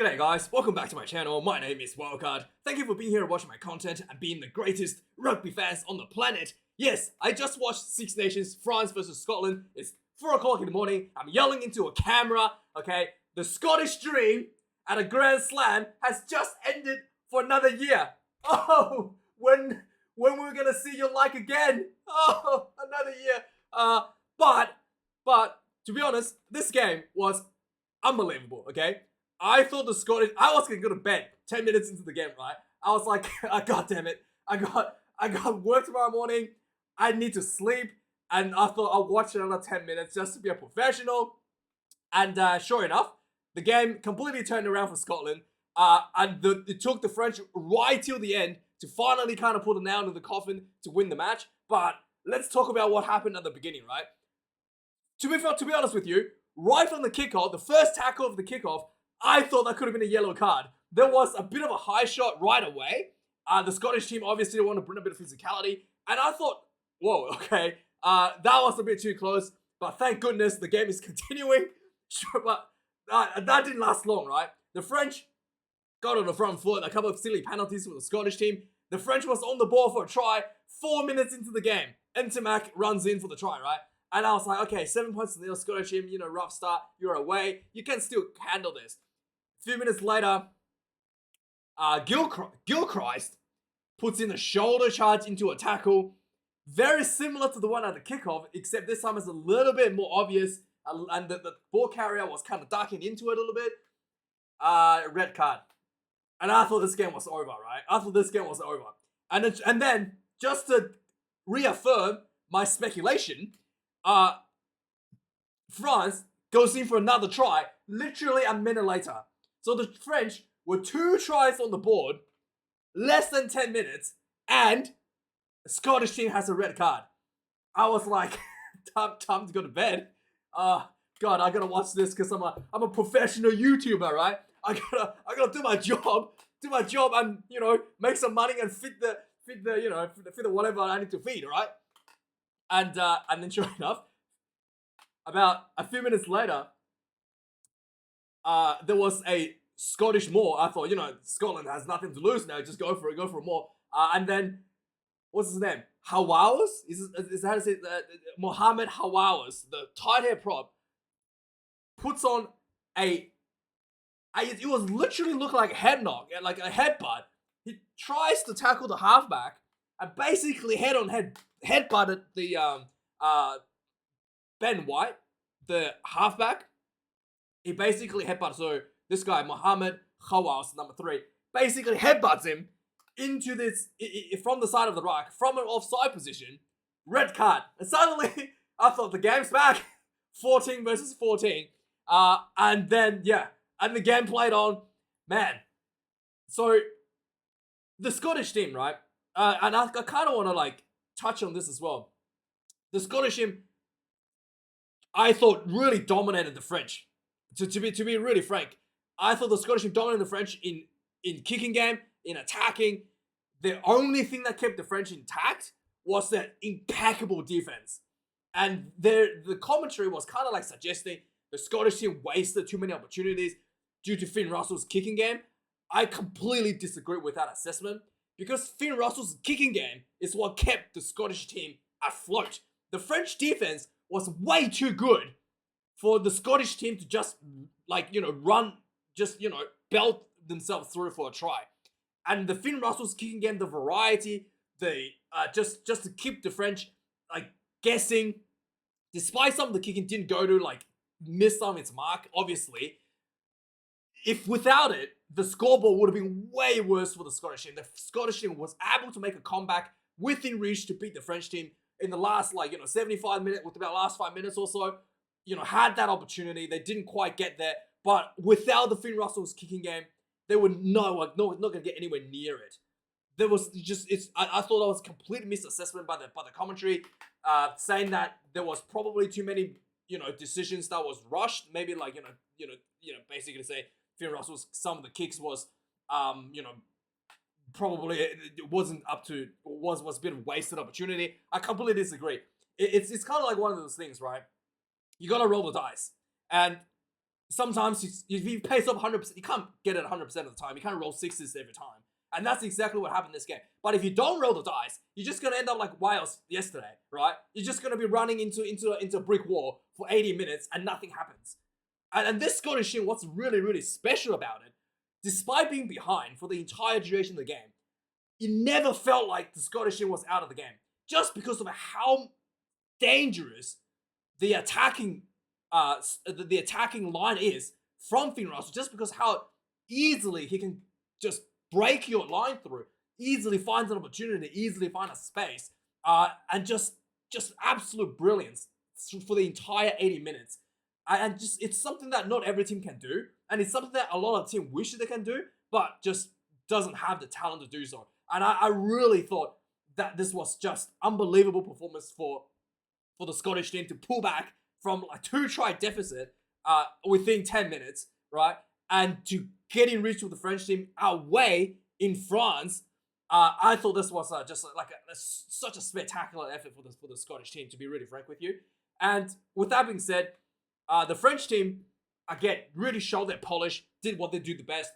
G'day guys, welcome back to my channel. My name is Wildkard. Thank you for being here watching my content and being the greatest rugby fans on the planet. Yes, I just watched Six Nations, France versus Scotland. It's 4 o'clock in the morning. I'm yelling into a camera, okay? The Scottish dream at a Grand Slam has just ended for another year. Oh, when we're gonna see your like again? Oh, another year. But to be honest, this game was unbelievable, okay? I thought the Scottish, I was gonna go to bed 10 minutes into the game, right? I was like, God damn it. I got work tomorrow morning. I need to sleep. And I thought I'll watch another 10 minutes just to be a professional. And sure enough, the game completely turned around for Scotland. It took the French right till the end to finally kind of put a nail in the coffin to win the match. But let's talk about what happened at the beginning, right? To be honest with you, right from the kickoff, the first tackle of the kickoff, I thought that could have been a yellow card. There was a bit of a high shot right away. The Scottish team obviously want to bring a bit of physicality. And I thought, whoa, okay, that was a bit too close. But thank goodness the game is continuing. Sure, but that didn't last long, right? The French got on the front foot, a couple of silly penalties for the Scottish team. The French was on the ball for a try 4 minutes into the game. Ntamack runs in for the try, right? And I was like, okay, 7 points to the Scottish team, rough start, you're away. You can still handle this. A few minutes later, Gilchrist puts in a shoulder charge into a tackle. Very similar to the one at the kickoff, except this time it's a little bit more obvious. And the ball carrier was kind of ducking into it a little bit. Red card. And I thought this game was over, right? I thought this game was over. And then, just to reaffirm my speculation, France goes in for another try, literally a minute later. So the French were 2 tries on the board, less than 10 minutes, and the Scottish team has a red card. I was like, time to go to bed. God, I gotta watch this because I'm a professional YouTuber, right? I gotta do my job, and make some money and feed the whatever I need to feed, right? And then sure enough, about a few minutes later, there was a Scottish maul. I thought, Scotland has nothing to lose now. Just go for it more. And then, what's his name? Hawawas? Is how to say Mohammed Hawawas, the tight head prop, puts on it was literally look like a head knock, like a headbutt. He tries to tackle the halfback and basically headbutted the Ben White, the halfback. He basically headbutts. So this guy, Mohammed Khawas, number 3, basically headbutts him into this, from the side of the ruck, from an offside position. Red card. And suddenly, I thought the game's back. 14 versus 14. And then, and the game played on. Man. So, the Scottish team, right? And I kind of want to, touch on this as well. The Scottish team, I thought, really dominated the French. To be really frank, I thought the Scottish team dominated the French in kicking game, in attacking. The only thing that kept the French intact was that impeccable defense. And the commentary was kind of suggesting the Scottish team wasted too many opportunities due to Finn Russell's kicking game. I completely disagree with that assessment because Finn Russell's kicking game is what kept the Scottish team afloat. The French defense was way too good for the Scottish team to just run, belt themselves through for a try. And the Finn Russell's kicking game, the variety, just to keep the French guessing, despite some of the kicking didn't go to miss some of its mark, obviously. If without it, the scoreboard would have been way worse for the Scottish team. The Scottish team was able to make a comeback within reach to beat the French team in the last 75 minutes, with about last 5 minutes or so. Had that opportunity. They didn't quite get there. But without the Finn Russell's kicking game, they were not going to get anywhere near it. There was I thought that was a complete misassessment by the commentary, saying that there was probably too many decisions that was rushed. Maybe basically say Finn Russell's some of the kicks was probably it wasn't up to was a bit of wasted opportunity. I completely disagree. It's kind of like one of those things, right? You gotta roll the dice, and sometimes if you pace off 100%, you can't get it 100% of the time. You can't roll sixes every time. And that's exactly what happened in this game. But if you don't roll the dice, you're just going to end up like Wales yesterday, right? You're just going to be running into a brick wall for 80 minutes and nothing happens. And this Scottish team, what's really, really special about it, despite being behind for the entire duration of the game, it never felt like the Scottish team was out of the game. Just because of how dangerous the attacking line is from Finn Russell, just because how easily he can just break your line through, easily finds an opportunity, easily find a space, and just absolute brilliance for the entire 80 minutes. And just it's something that not every team can do, and it's something that a lot of teams wish they can do, but just doesn't have the talent to do so. And I really thought that this was just unbelievable performance for the Scottish team to pull back from a 2-try deficit within 10 minutes, right? And to get in reach with the French team away in France. I thought this was just like such a spectacular effort for the Scottish team, to be really frank with you. And with that being said, the French team, again, really showed their polish, did what they do the best.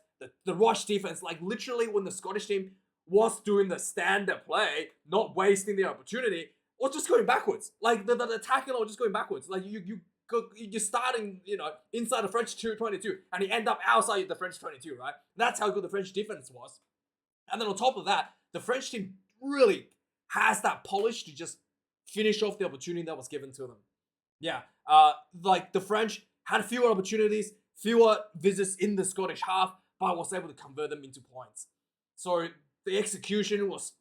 The rush defense, like literally when the Scottish team was doing the standard play, not wasting the opportunity, or just going backwards. Like the attacking or just going backwards. Like you're starting, inside the French 22, and you end up outside the French 22, right? That's how good the French defense was. And then on top of that, the French team really has that polish to just finish off the opportunity that was given to them. Yeah, like the French had fewer opportunities, fewer visits in the Scottish half, but was able to convert them into points. So the execution was,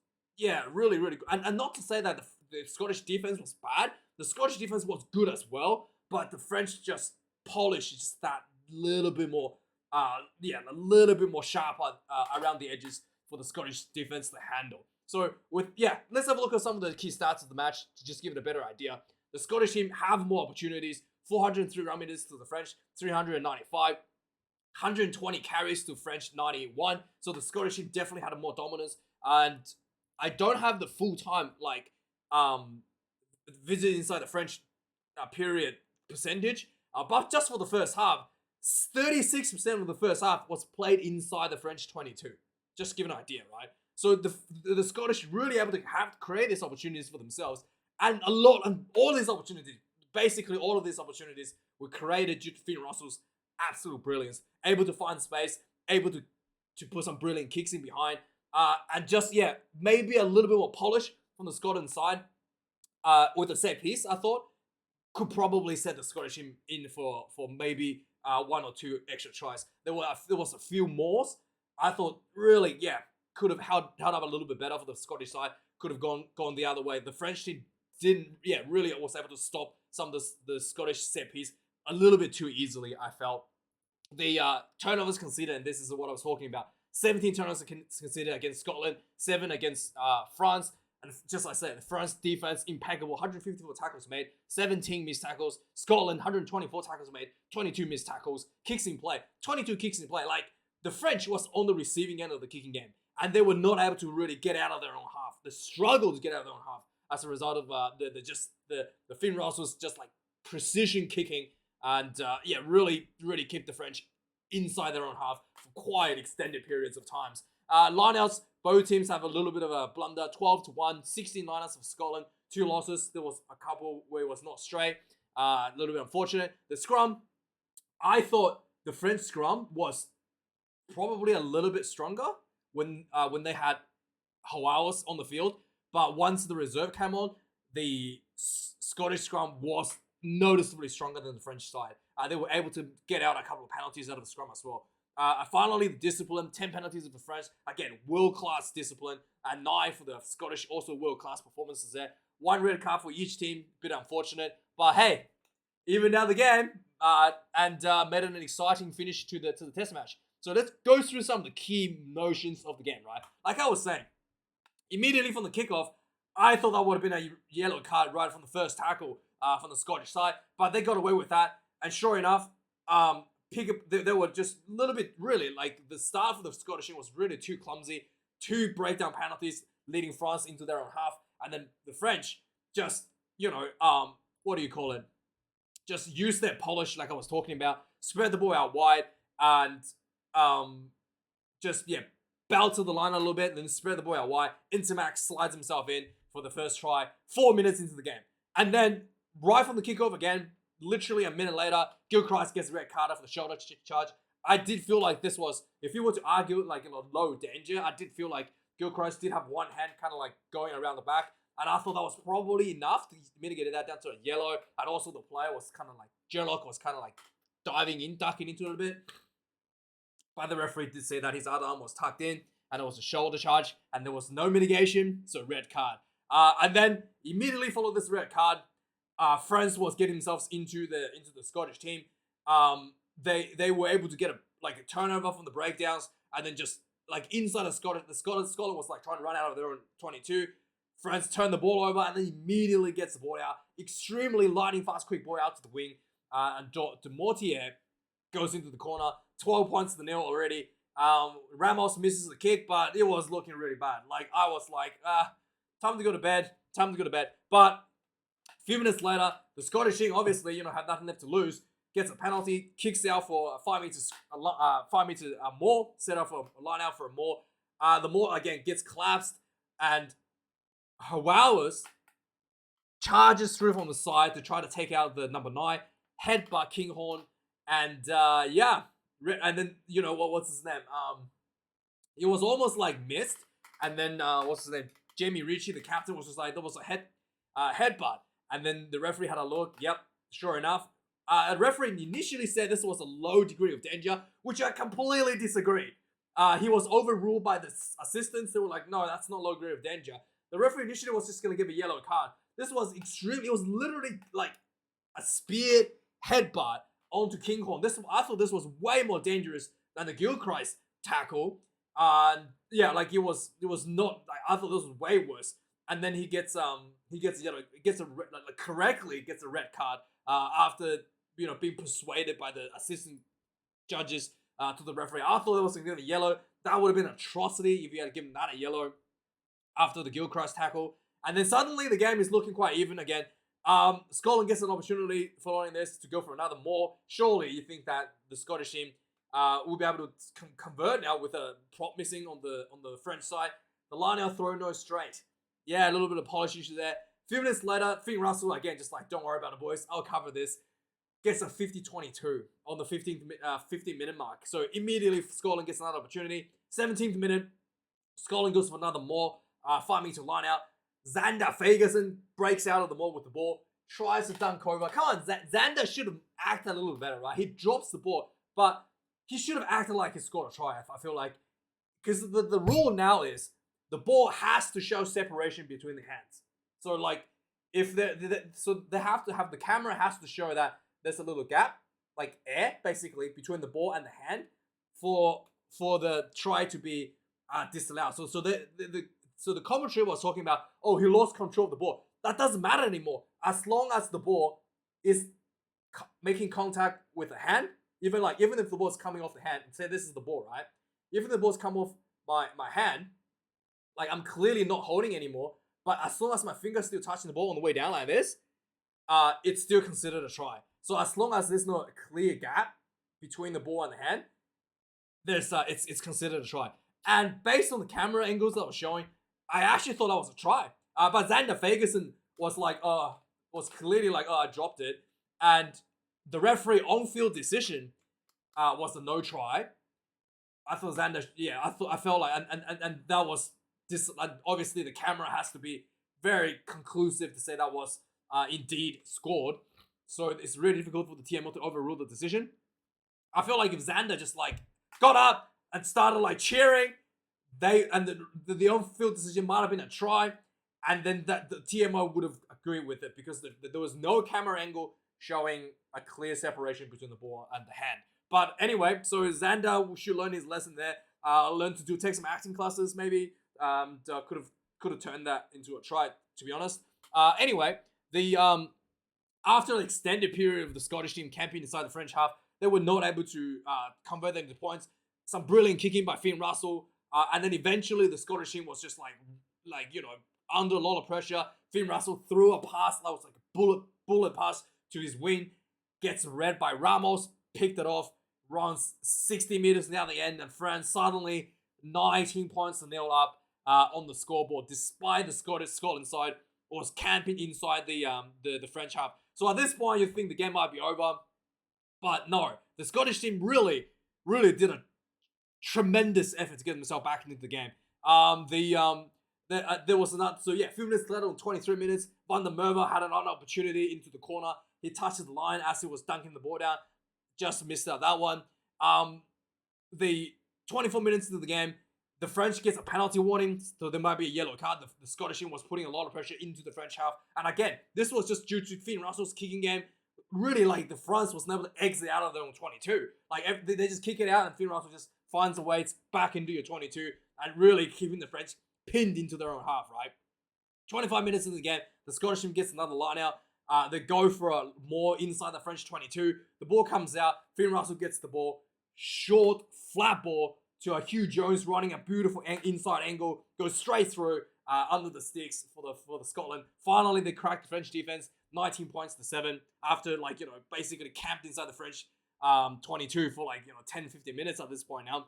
really, really good. And not to say that the Scottish defense was bad. The Scottish defense was good as well, but the French just polished just that little bit more, a little bit more sharper around the edges for the Scottish defense to handle. So let's have a look at some of the key stats of the match to just give it a better idea. The Scottish team have more opportunities, 403 run meters to the French, 395. 120 carries to French 91. So the Scottish team definitely had a more dominance. And I don't have the full time visit inside the French period percentage, but just for the first half, 36% of the first half was played inside the French 22. Just to give an idea, right? So the Scottish really able to create these opportunities for themselves, and all these opportunities, basically all of these opportunities were created due to Finn Russell's absolute brilliance, able to find space, able to put some brilliant kicks in behind, and just maybe a little bit more polish from the Scotland side with the set piece. I thought could probably set the Scottish team in for maybe 1 or 2 extra tries. There was a few more. I thought really could have held up a little bit better for the Scottish side. Could have gone the other way. The French team didn't really was able to stop some of the Scottish set piece a little bit too easily, I felt. The turnovers conceded, and this is what I was talking about. 17 turnovers conceded against Scotland, 7 against France. And just like I said, the France defense, impeccable. 154 tackles made, 17 missed tackles. Scotland, 124 tackles made, 22 missed tackles. Kicks in play, 22 kicks in play. Like, the French was on the receiving end of the kicking game, and they were not able to really get out of their own half. They struggled to get out of their own half as a result of the Finn Russell's just like precision kicking, and really kept the French inside their own half for quite extended periods of times. Lineouts, both teams have a little bit of a blunder. 12-1, 16 lineouts of Scotland, 2 losses. There was a couple where it was not straight. A little bit unfortunate. The scrum, I thought the French scrum was probably a little bit stronger when they had Hawawas on the field, but once the reserve came on, the Scottish scrum was noticeably stronger than the French side. They were able to get out a couple of penalties out of the scrum as well. Finally, the discipline, 10 penalties of the French. Again, world-class discipline. 9 for the Scottish, also world-class performances there. 1 red card for each team, bit unfortunate. But hey, evened out the game and made it an exciting finish to the test match. So let's go through some of the key notions of the game, right? Like I was saying, immediately from the kickoff, I thought that would have been a yellow card right from the first tackle from the Scottish side, but they got away with that. And sure enough, they were just a little bit, really, like the start for the Scottish team was really too clumsy. 2 breakdown penalties leading France into their own half, and then the French just, what do you call it? just use their polish like I was talking about, spread the ball out wide, and just bounce to the line a little bit, and then spread the ball out wide. Intermax slides himself in for the first try, 4 minutes into the game. And then right from the kickoff again, literally a minute later, Gilchrist gets a red card for the shoulder charge. I did feel like this was, if you were to argue it like in a low danger, I did feel like Gilchrist did have one hand kind of like going around the back. And I thought that was probably enough to mitigate that down to a yellow. And also the player was kind of like, Gerlock was kind of like diving in, ducking into it a bit. But the referee did say that his other arm was tucked in and it was a shoulder charge and there was no mitigation, so red card. And then immediately followed this red card, France was getting themselves into the Scottish team. They were able to get a turnover from the breakdowns, and then just like inside the Scotland was like trying to run out of their own 22. France turned the ball over and then immediately gets the ball out. Extremely lightning fast, quick ball out to the wing, and de Mortier goes into the corner. 12 points to 0 already. Ramos misses the kick, but it was looking really bad. Like I was like, time to go to bed. But a few minutes later, the Scottish team obviously, had nothing left to lose. Gets a penalty, kicks out for 5 meters, 5 meters more, set up for a line out for a more. The more again gets collapsed, and Hawauas charges through from the side to try to take out the number 9, headbutt Kinghorn, and and then what's his name? It was almost like missed, and then what's his name? Jamie Ritchie, the captain, was just like, there was a headbutt, and then the referee had a look. Yep, sure enough. A referee initially said this was a low degree of danger, which I completely disagreed. He was overruled by the assistants. They were like, no, that's not low degree of danger. The referee initially was just going to give a yellow card. This was extremely, it was literally like a spear headbutt onto Kinghorn. I thought this was way more dangerous than the Gilchrist tackle. It was not, like, I thought this was way worse. And then he gets correctly gets a red card after being persuaded by the assistant judges to the referee. I thought it was going to be a yellow. That would have been an atrocity if you had given that a yellow after the Gilchrist tackle. And then suddenly the game is looking quite even again. Scotland gets an opportunity following this to go for another more. Surely you think that the Scottish team will be able to convert now with a prop missing on the French side. The line out throw no straight. Yeah, a little bit of polish issue there. A few minutes later, Finn Russell, again, just like, don't worry about it, boys. I'll cover this. Gets a 50-22 on the 15-minute mark. So immediately, Scotland gets another opportunity. 17th minute, Scotland goes for another more. 5 meter line out. Xander Fagerson breaks out of the maul with the ball. Tries to dunk over. Come on, Xander should have acted a little better, right? He drops the ball, but he should have acted like he scored a try, I feel like. Because the rule now is the ball has to show separation between the hands. So like, if they have to have, the camera has to show that there's a little gap, like air, basically, between the ball and the hand for the try to be disallowed. So the commentary was talking about, oh, he lost control of the ball. That doesn't matter anymore. As long as the ball is making contact with the hand, even if the ball's coming off the hand, say this is the ball, right? Even if the ball's come off my hand, like I'm clearly not holding anymore, but as long as my finger's still touching the ball on the way down like this, it's still considered a try. So as long as there's no clear gap between the ball and the hand, it's considered a try. And based on the camera angles that I was showing, I actually thought that was a try. But Xander Fagerson was clearly like, I dropped it. And the referee on-field decision was a no try. I thought Xander, I felt like, and that was this. Obviously, the camera has to be very conclusive to say that was indeed scored. So it's really difficult for the TMO to overrule the decision. I feel like if Xander just like got up and started like cheering, the on-field decision might have been a try, and then that the TMO would have agreed with it because there was no camera angle showing a clear separation between the ball and the hand. But anyway, so Xander should learn his lesson there. Learn to take some acting classes maybe. Could have turned that into a try, to be honest. Anyway, after an extended period of the Scottish team camping inside the French half, they were not able to convert them into points. Some brilliant kicking by Finn Russell, and then eventually the Scottish team was just under a lot of pressure. Finn Russell threw a pass that was like a bullet pass to his wing, gets read by Ramos, picked it off, runs 60 meters down the end, and France suddenly 19 points to nil up on the scoreboard, despite the Scotland side was camping inside the French half. So at this point, you think the game might be over, but no, the Scottish team really did a tremendous effort to get themselves back into the game. There was another, so yeah, a few minutes later, on 23 minutes, Van der Merwe had another opportunity into the corner. He touched the line as he was dunking the ball down, just missed out that one. The 24 minutes into the game, the French gets a penalty warning, so there might be a yellow card. The Scottish team was putting a lot of pressure into the French half, and again, this was just due to Finn Russell's kicking game. Really, like, the France was never able to exit out of their own 22. Like, they just kick it out, and Finn Russell just finds a way to back into your 22 and really keeping the French pinned into their own half, right? 25 minutes into the game, the Scottish team gets another line out. They go for a more inside the French 22. The ball comes out. Finn Russell gets the ball. Short, flat ball to a Hugh Jones running a beautiful inside angle. Goes straight through under the sticks for the Scotland. Finally, they crack the French defense. 19 points to 7 after, like, you know, basically camped inside the French 22 for, like, you know, 10, 15 minutes at this point now.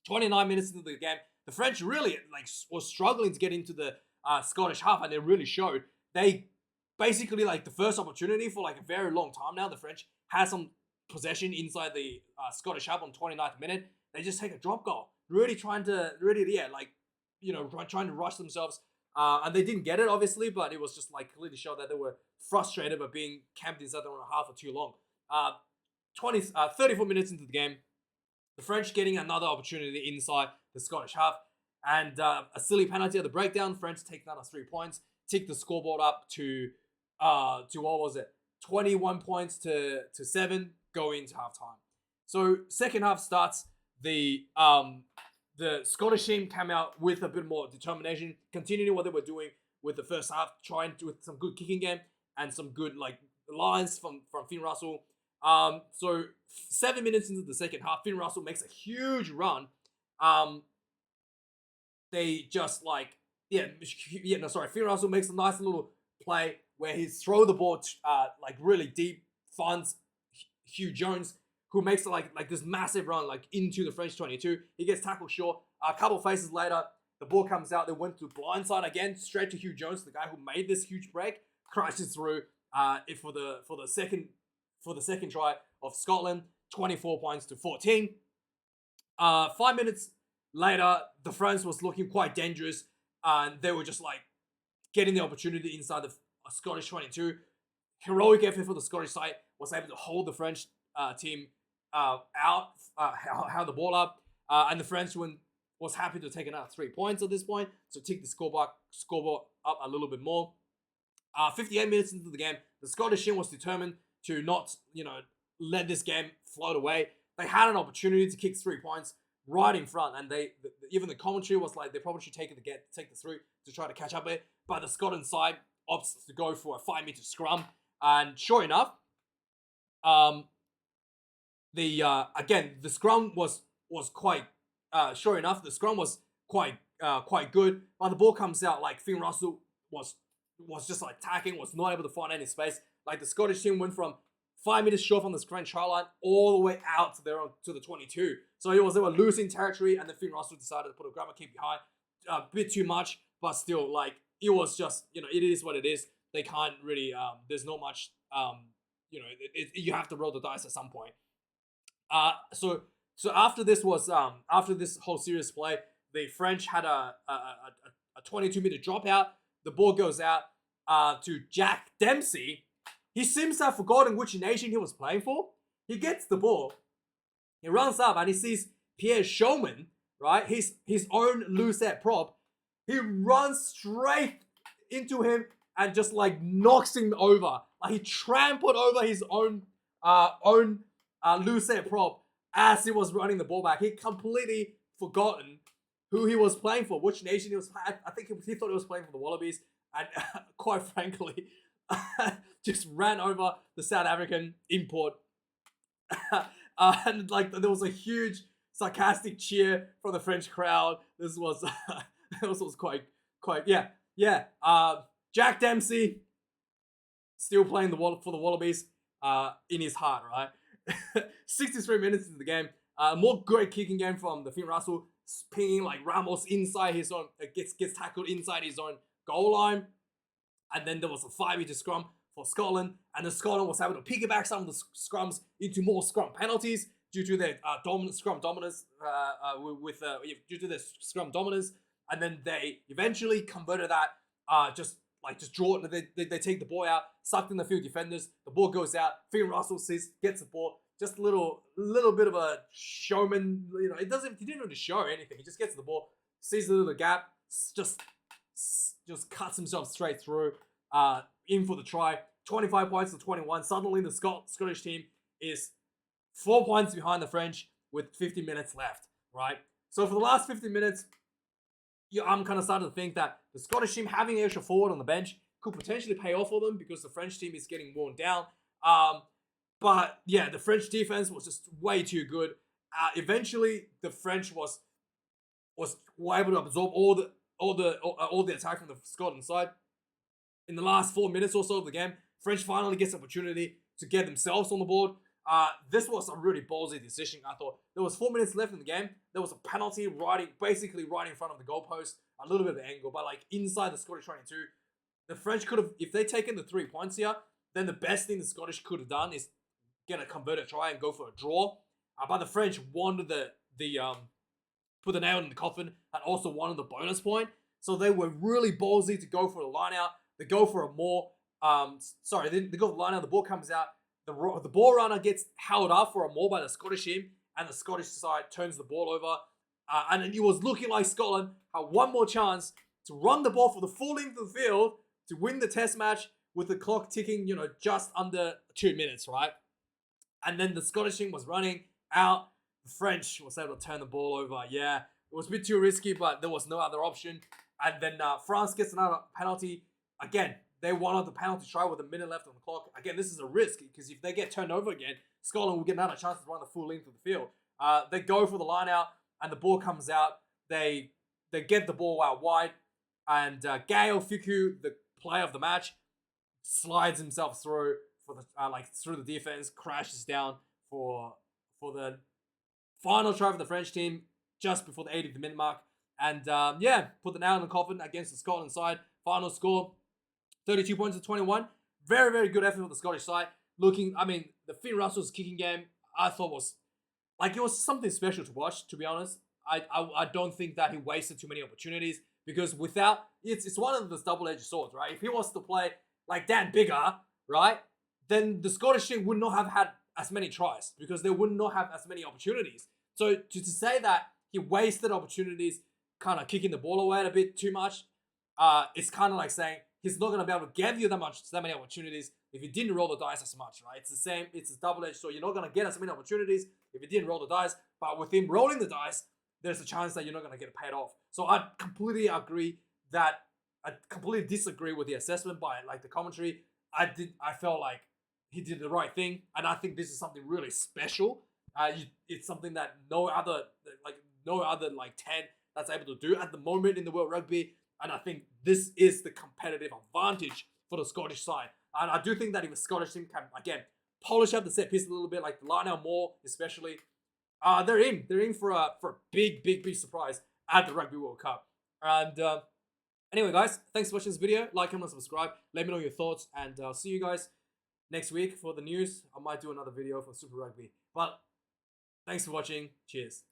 29 minutes into the game, the French really, like, was struggling to get into the Scottish half, and they really showed. They basically, like, the first opportunity for, like, a very long time now, the French had some possession inside the Scottish half on 29th minute. They just take a drop goal, really trying to, like, you know, trying to rush themselves. And they didn't get it, obviously, but it was just, like, clearly show that they were frustrated by being camped inside their own half for too long. 34 minutes into the game, the French getting another opportunity inside the Scottish half, and a silly penalty at the breakdown. French take another 3 points, tick the scoreboard up to what was it? 21 points to 7 going into halftime. So second half starts. The Scottish team came out with a bit more determination, continuing what they were doing with the first half, trying to with some good kicking game and some good, like, lines from Finn Russell. So 7 minutes into the second half, Finn Russell makes a huge run. They just, like, Finn Russell makes a nice little play where he throw the ball like really deep, finds Hugh Jones, who makes like this massive run, like, into the French 22. He gets tackled short. A couple phases later, the ball comes out. They went to blindside again, straight to Hugh Jones, the guy who made this huge break, crashes through for the second try of Scotland, 24 points to 14. 5 minutes later, the France was looking quite dangerous, and they were just, like, getting the opportunity inside the Scottish 22. Heroic effort for the Scottish side was able to hold the French team out, held the ball up, and the French was happy to take another 3 points at this point, so tick the scoreboard up a little bit more. 58 minutes into the game, the Scottish team was determined to not, you know, let this game float away. They had an opportunity to kick 3 points right in front, and even the commentary was like they probably should take the 3 to try to catch up it. But the Scotland side opts to go for a 5-meter scrum, and sure enough, the scrum was quite sure enough, the scrum was quite good. But the ball comes out, like, Finn Russell was just, like, attacking, was not able to find any space. Like, the Scottish team went from 5 meters short from the French try line all the way out to the 22. So they were losing territory, and then Finn Russell decided to put a grabber kick behind. A bit too much, but still, like, it was just, you know, it is what it is. They can't really, there's not much, you know, you have to roll the dice at some point. So after this whole serious play, the French had a 22-meter dropout. The ball goes out to Jack Dempsey. He seems to have forgotten which nation he was playing for. He gets the ball. He runs up and he sees Pierre Schaumann, right? His own Lucette prop. He runs straight into him and just, like, knocks him over. Like, he trampled over his own Lucette prop as he was running the ball back. He completely forgotten who he was playing for, which nation he was. I think he thought he was playing for the Wallabies, and quite frankly, just ran over the South African import. And, like, there was a huge sarcastic cheer from the French crowd. This was quite yeah. Jack Dempsey still playing for the Wallabies. in his heart, right? 63 minutes into the game, more great kicking game from the Finn Russell, pinging like Ramos inside his own, gets tackled inside his own goal line, and then there was a 5-meter scrum for Scotland, and then Scotland was able to piggyback some of the scrums into more scrum penalties due to their scrum dominance, due to their scrum dominance, and then they eventually converted that, just draw it. They take the ball out, sucked in the field defenders. The ball goes out. Finn Russell gets the ball. Just a little bit of a showman. You know, he didn't really show anything. He just gets the ball, sees a little gap, just cuts himself straight through, in for the try. 25 points to 21. Suddenly the Scottish team is 4 points behind the French with 50 minutes left, right? So for the last 50 minutes, I'm kind of starting to think that the Scottish team having an extra forward on the bench could potentially pay off for them because the French team is getting worn down. But yeah, the French defense was just way too good. Eventually, the French were able to absorb all the attack from the Scotland side. In the last 4 minutes or so of the game, French finally gets an opportunity to get themselves on the board. This was a really ballsy decision, I thought. There was 4 minutes left in the game. There was a penalty basically right in front of the goalpost. A little bit of an angle, but like inside the Scottish 22. The French could have, if they taken the 3 points here, then the best thing the Scottish could have done is get a converted try and go for a draw. But the French wanted put the nail in the coffin and also wanted the bonus point. So they were really ballsy to go for the line out. They go for a more, they go for the line out. The ball comes out. The ball runner gets held up for a more by the Scottish team, and the Scottish side turns the ball over. And it was looking like Scotland had one more chance to run the ball for the full length of the field to win the test match with the clock ticking, just under 2 minutes, right? And then the Scottish team was running out. The French was able to turn the ball over. Yeah, it was a bit too risky, but there was no other option. And then France gets another penalty. Again, they wanted the penalty try with a minute left on the clock. Again, this is a risk because if they get turned over again, Scotland will get another chance to run the full length of the field. They go for the line out, and the ball comes out. They get the ball out wide, and Gael Fickou, the player of the match, slides himself through for the through the defense, crashes down for the final try for the French team just before the 80th minute mark, and put the nail in the coffin against the Scotland side. Final score, 32 points to 21. Very, very good effort for the Scottish side. The Finn Russell's kicking game, I thought it was something special to watch, to be honest. I don't think that he wasted too many opportunities because it's one of those double-edged swords, right? If he was to play like that bigger, right, then the Scottish team would not have had as many tries because they would not have as many opportunities. So to say that he wasted opportunities, kind of kicking the ball away a bit too much, it's kind of like saying he's not going to be able to give you that many opportunities if he didn't roll the dice as much, right? It's the same. It's a double-edged sword. You're not going to get as many opportunities if you didn't roll the dice. But with him rolling the dice, there's a chance that you're not going to get paid off. So I completely disagree with the assessment by the commentary. I felt like he did the right thing, and I think this is something really special. It's something that no other 10 that's able to do at the moment in the World Rugby. And I think this is the competitive advantage for the Scottish side. And I do think that if the Scottish team can, again, polish up the set piece a little bit, like the line out more especially, they're in for a big surprise at the Rugby World Cup. And anyway, guys, thanks for watching this video. Like, comment, subscribe. Let me know your thoughts. And I'll see you guys next week for the news. I might do another video for Super Rugby. But thanks for watching. Cheers.